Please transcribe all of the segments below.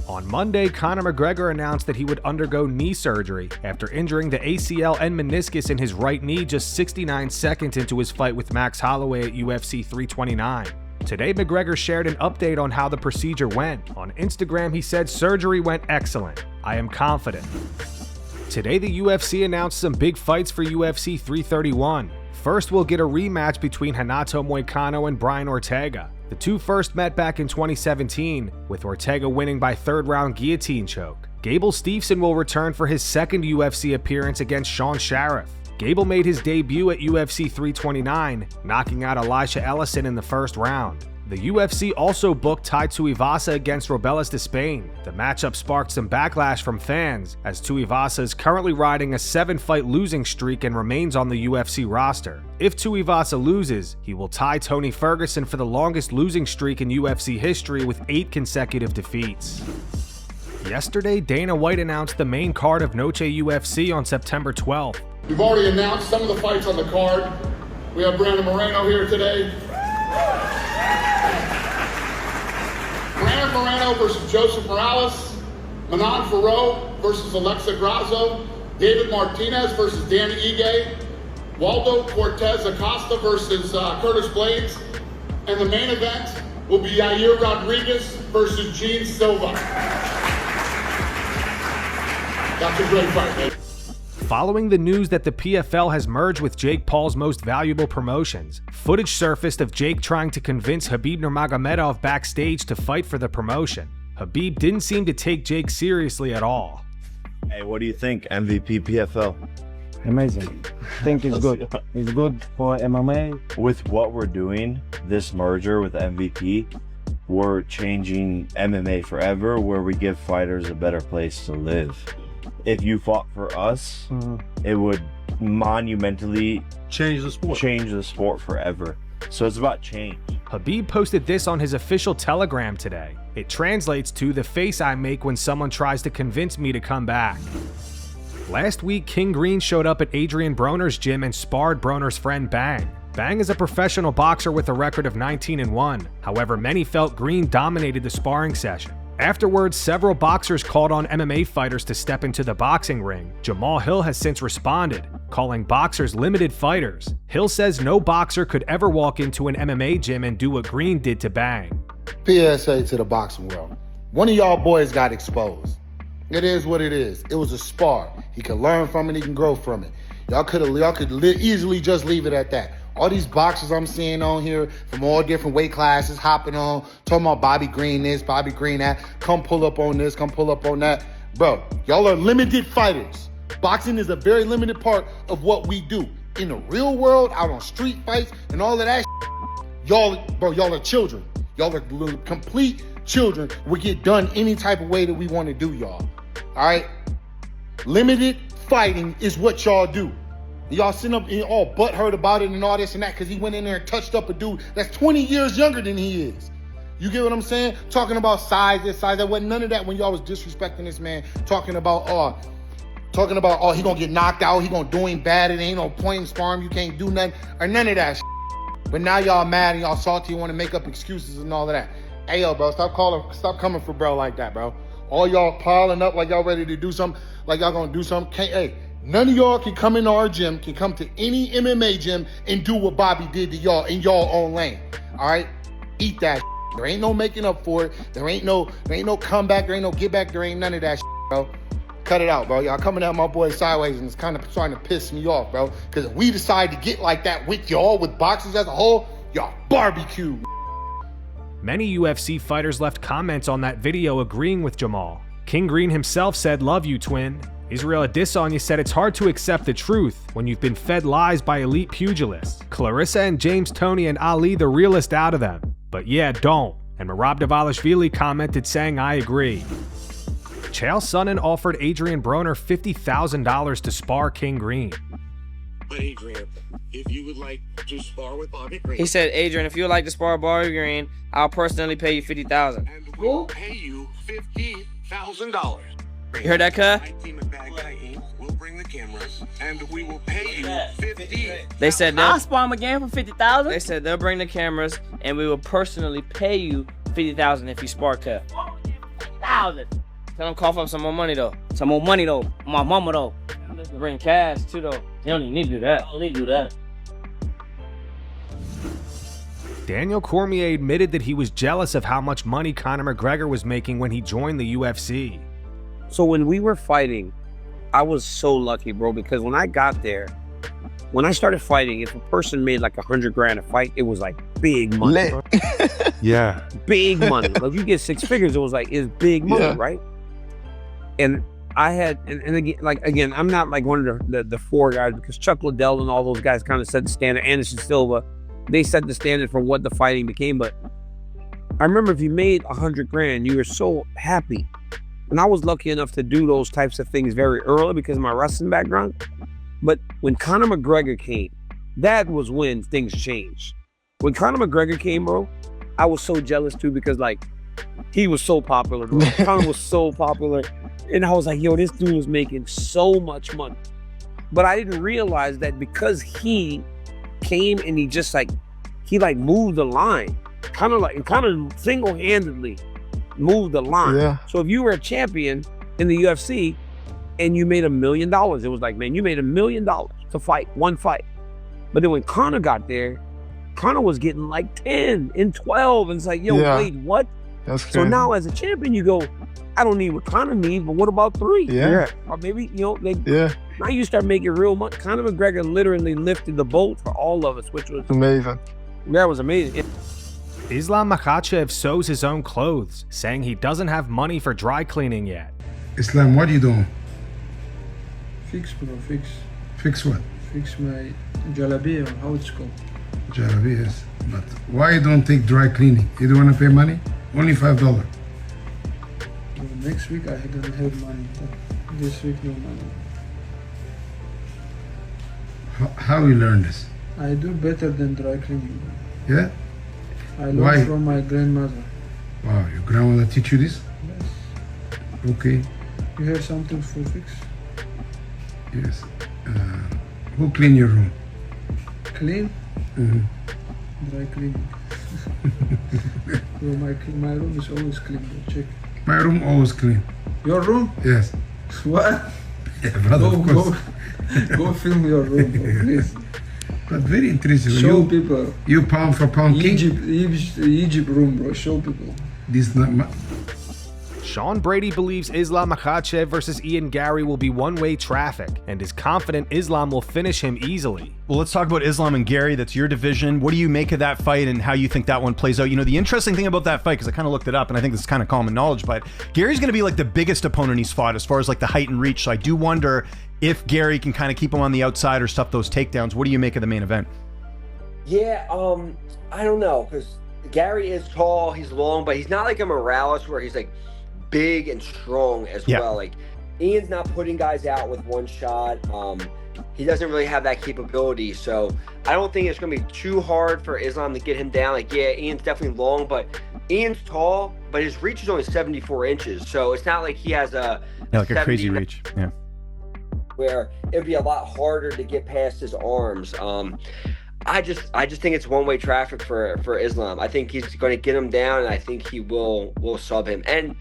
On Monday, Conor McGregor announced that he would undergo knee surgery after injuring the ACL and meniscus in his right knee just 69 seconds into his fight with Max Holloway at UFC 329. Today, McGregor shared an update on how the procedure went. On Instagram, he said, "Surgery went excellent. I am confident." Today, the UFC announced some big fights for UFC 331. First, we'll get a rematch between Renato Moicano and Brian Ortega. The two first met back in 2017, with Ortega winning by third-round guillotine choke. Gable Steveson will return for his second UFC appearance against Sean Sheriff. Gable made his debut at UFC 329, knocking out Elisha Ellison in the first round. The UFC also booked Tai Tuivasa against Robelas de Spain. The matchup sparked some backlash from fans, as Tuivasa is currently riding a 7-fight losing streak and remains on the UFC roster. If Tuivasa loses, he will tie Tony Ferguson for the longest losing streak in UFC history with 8 consecutive defeats. Yesterday, Dana White announced the main card of Noche UFC on September 12th. We've already announced some of the fights on the card. We have Brandon Moreno here today. Brandon Moreno versus Joseph Morales. Manon Farrow versus Alexa Grasso. David Martinez versus Danny Ige. Waldo Cortez Acosta versus Curtis Blades. And the main event will be Yair Rodriguez versus Gene Silva. That's a great fight, baby. Following the news that the PFL has merged with Jake Paul's Most Valuable Promotions, footage surfaced of Jake trying to convince Khabib Nurmagomedov backstage to fight for the promotion. Khabib didn't seem to take Jake seriously at all. Hey, what do you think, MVP PFL? Amazing. I think it's good. It's good for MMA. With what we're doing, this merger with MVP, we're changing MMA forever, where we give fighters a better place to live. If you fought for us, it would monumentally change the sport forever. So it's about change. Khabib posted this on his official Telegram today. It translates to "the face I make when someone tries to convince me to come back." Last week, King Green showed up at Adrien Broner's gym and sparred Broner's friend Bang. Bang is a professional boxer with a record of 19-1. However, many felt Green dominated the sparring session. Afterwards, several boxers called on MMA fighters to step into the boxing ring. Jamahal Hill has since responded, calling boxers limited fighters. Hill says no boxer could ever walk into an MMA gym and do what Green did to Bang. PSA to the boxing world. One of y'all boys got exposed. It is what it is. It was a spar. He can learn from it, he can grow from it. Y'all could easily just leave it at that. All these boxers I'm seeing on here from all different weight classes hopping on, talking about Bobby Green this, Bobby Green that, come pull up on this, come pull up on that. Bro, y'all are limited fighters. Boxing is a very limited part of what we do. In the real world, out on street fights and all of that y'all are children. Y'all are complete children. We get done any type of way that we want to do, y'all. All right? Limited fighting is what y'all do. Y'all sitting up and all butthurt about it and all this and that because he went in there and touched up a dude that's 20 years younger than he is. You get what I'm saying? Talking about size, this, size, that. Wasn't none of that when y'all was disrespecting this man. Talking about, he gonna get knocked out. He gonna do him bad. It ain't no point in sparring. You can't do nothing. Or none of that shit. But now y'all mad and y'all salty. You want to make up excuses and all of that. Hey, yo, bro, stop coming for bro like that, bro. All y'all piling up like y'all ready to do something, like y'all gonna do something. Hey. None of y'all can come into our gym, can come to any MMA gym and do what Bobby did to y'all in y'all own lane. All right? Eat that shit. There ain't no making up for it. There ain't no comeback. There ain't no get back. There ain't none of that shit, bro. Cut it out, bro. Y'all coming at my boy sideways and it's kind of starting to piss me off, bro. Because if we decide to get like that with y'all, with boxers as a whole, y'all barbecue. Many UFC fighters left comments on that video agreeing with Jamahal. King Green himself said, "Love you, twin." Israel Adesanya said it's hard to accept the truth when you've been fed lies by elite pugilists. Clarissa and James Toney and Ali the realest out of them. But yeah, don't. And Merab Dvalishvili commented saying, "I agree." Chael Sonnen offered Adrien Broner $50,000 to spar King Green. Adrien, if you would like to spar with Bobby Green. He said, "Adrien, if you would like to spar Bobby Green, I'll personally pay you $50,000. And we'll pay you $50,000. You heard that, cuh? My team at Bad Guy Inc. will bring the cameras, and we will pay you $50,000. They said I'll spar him again for $50,000. They said they'll bring the cameras, and we will personally pay you $50,000 if you spar, cuh. 50,000. Tell him cough up some more money though. Some more money though. My mama though. Bring cash too though. You don't even need to do that. I don't need to do that. Daniel Cormier admitted that he was jealous of how much money Conor McGregor was making when he joined the UFC. So when we were fighting, I was so lucky, bro, because when I got there, when I started fighting, if a person made like $100,000 a fight, it was like big money. Yeah. Big money. Like, if you get 6 figures, it was like, it's big money, right? And I had, and again, I'm not like one of the 4 guys, because Chuck Liddell and all those guys kind of set the standard. Anderson Silva, they set the standard for what the fighting became. But I remember if you made $100,000, you were so happy. And I was lucky enough to do those types of things very early because of my wrestling background. But when Conor McGregor came, that was when things changed. When Conor McGregor came, bro, I was so jealous too, because like, he was so popular, bro. Conor was so popular. And I was like, yo, this dude was making so much money. But I didn't realize that because he came and he just like, he like moved the line. Kind of single-handedly moved the line. Yeah. So if you were a champion in the UFC and you made $1 million, it was like, man, you made $1 million to fight, one fight. But then when Conor got there, Conor was getting like 10 and 12. And it's like, yo, wait, what? That's So now as a champion, you go, I don't need what Conor needs, but what about 3? Yeah. Or maybe, you know, now you start making real money. Conor McGregor literally lifted the boat for all of us, which was amazing. That was amazing. Islam Makhachev sews his own clothes, saying he doesn't have money for dry cleaning yet. Islam, what are you doing? Fix, bro, fix. Fix what? Fix my jalabi, or how it's called. Jalabi, yes. But why you don't take dry cleaning? You don't want to pay money? Only $5. Well, next week I don't have money, but this week no money. How you learn this? I do better than dry cleaning. Yeah? I learned Why? from my grandmother. Wow, your grandmother teach you this? Yes. Okay. You have something for fix? Yes. Who clean your room? Clean? Mm-hmm. Dry cleaning. Bro, my room is always clean, bro. Check. My room always clean. Your room? Yes. What? Yeah, brother, of course. Go film your room, bro, please. But very interesting. Show people. You pound for pound king? Egypt room, bro. Show people. This not my... Sean Brady believes Islam Makhachev versus Ian Garry will be one-way traffic and is confident Islam will finish him easily. Well, let's talk about Islam and Garry. That's your division. What do you make of that fight and how you think that one plays out? You know, the interesting thing about that fight, because I kind of looked it up and I think this is kind of common knowledge, but Gary's going to be like the biggest opponent he's fought as far as like the height and reach. So I do wonder if Garry can kind of keep him on the outside or stuff those takedowns. What do you make of the main event? Yeah, I don't know, because Garry is tall, he's long, but he's not like a Morales where he's like big and strong as well. Like, Ian's not putting guys out with one shot. He doesn't really have that capability, so I don't think it's going to be too hard for Islam to get him down. Like, yeah, Ian's definitely long, but Ian's tall, but his reach is only 74 inches, so it's not like he has a like a crazy reach. Yeah, where it'd be a lot harder to get past his arms. I just think it's one-way traffic for Islam. I think he's going to get him down, and I think he will sub him. And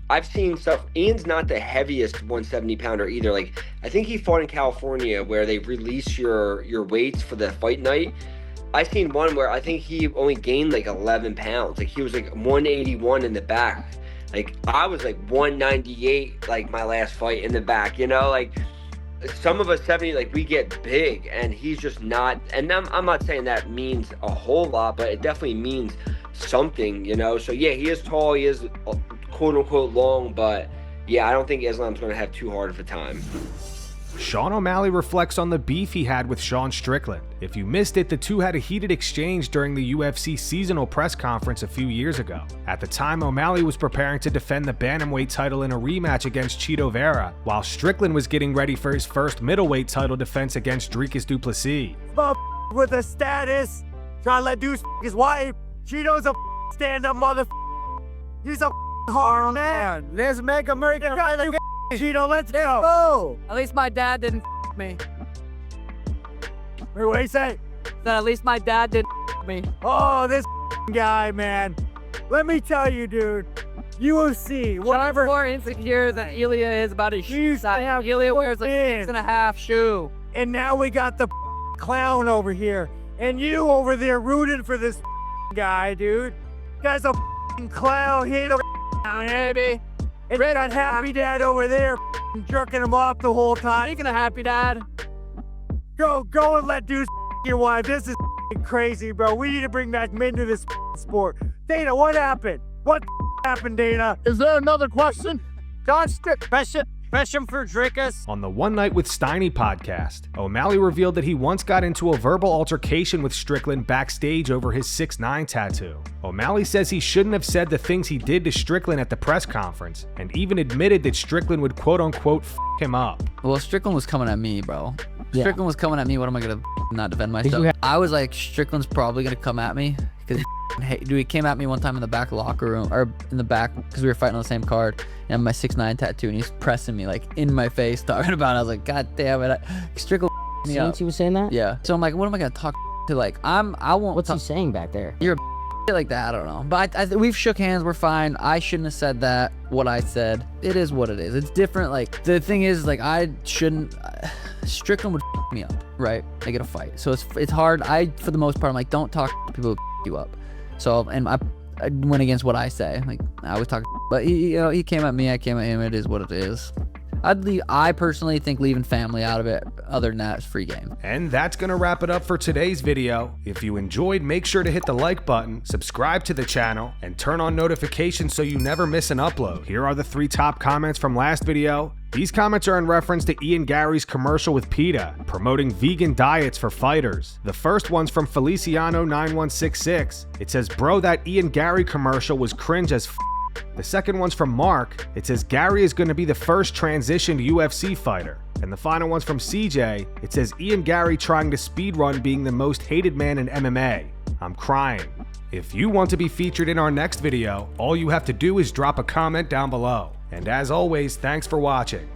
I've seen stuff. Ian's not the heaviest 170-pounder either. Like, I think he fought in California where they release your weights for the fight night. I've seen one where I think he only gained like 11 pounds. Like, he was like 181 in the back. Like, I was like 198 like my last fight in the back. You know, like, some of us 70, like, we get big, and he's just not. And I'm not saying that means a whole lot, but it definitely means something, you know. So yeah, he is tall, he is quote unquote long, but yeah, I don't think Islam's going to have too hard of a time. Sean O'Malley reflects on the beef he had with Sean Strickland. If you missed it, the two had a heated exchange during the UFC seasonal press conference a few years ago. At the time, O'Malley was preparing to defend the bantamweight title in a rematch against Chito Vera, while Strickland was getting ready for his first middleweight title defense against Dricus du Plessis. With a status, trying to let Deuce his wife. Chito's a stand-up mother. He's a hard man. Let's make America great again. Chito, let's go. Oh, at least my dad didn't me. What do you say? That at least my dad didn't me. Oh, this guy, man. Let me tell you, dude. UFC, whatever. More insecure than Ilya is about his shoes. Ilya wears like 6.5 shoe. And now we got the clown over here. And you over there rooting for this guy, dude. Guy's a clown. He ain't a baby. And Red on Happy Dad over there jerking him off the whole time. Speaking of Happy Dad. Go and let dudes your wife. This is crazy, bro. We need to bring back men to this sport. Dana, what happened? What happened, Dana? Is there another question? Question for Drickus. On the One Night with Steiny podcast, O'Malley revealed that he once got into a verbal altercation with Strickland backstage over his 6'9" tattoo. O'Malley says he shouldn't have said the things he did to Strickland at the press conference, and even admitted that Strickland would quote-unquote f*** him up. Well, Strickland was coming at me, bro. Strickland was coming at me. What am I gonna not defend myself? I was like, Strickland's probably gonna come at me because dude, he came at me one time in the back locker room or in the back because we were fighting on the same card, and my 6'9" tattoo, and he's pressing me like in my face talking about it. I was like, God damn it, Strickland me up. He was saying that? Yeah. So I'm like, what am I gonna talk to? Like, I won't. What's he saying back there? You're a like that. I don't know. But we've shook hands. We're fine. I shouldn't have said that. What I said. It is what it is. It's different. Like the thing is, like I shouldn't. Strickland would me up, right? I get a fight. So it's hard. For the most part, I'm like, don't talk to people who you up. So, and I went against what I say. Like, I was talking, but he came at me, I came at him. It is what it is. I personally think leaving family out of it, other than that, is free game. And that's gonna wrap it up for today's video. If you enjoyed, make sure to hit the like button, subscribe to the channel, and turn on notifications so you never miss an upload. Here are the 3 top comments from last video. These comments are in reference to Ian Garry's commercial with PETA, promoting vegan diets for fighters. The first one's from Feliciano9166. It says, bro, that Ian Garry commercial was cringe as f***. The second one's from Mark. It says, Garry is going to be the first transitioned UFC fighter. And the final one's from CJ. It says, Ian Garry trying to speedrun being the most hated man in MMA. I'm crying. If you want to be featured in our next video, all you have to do is drop a comment down below. And as always, thanks for watching.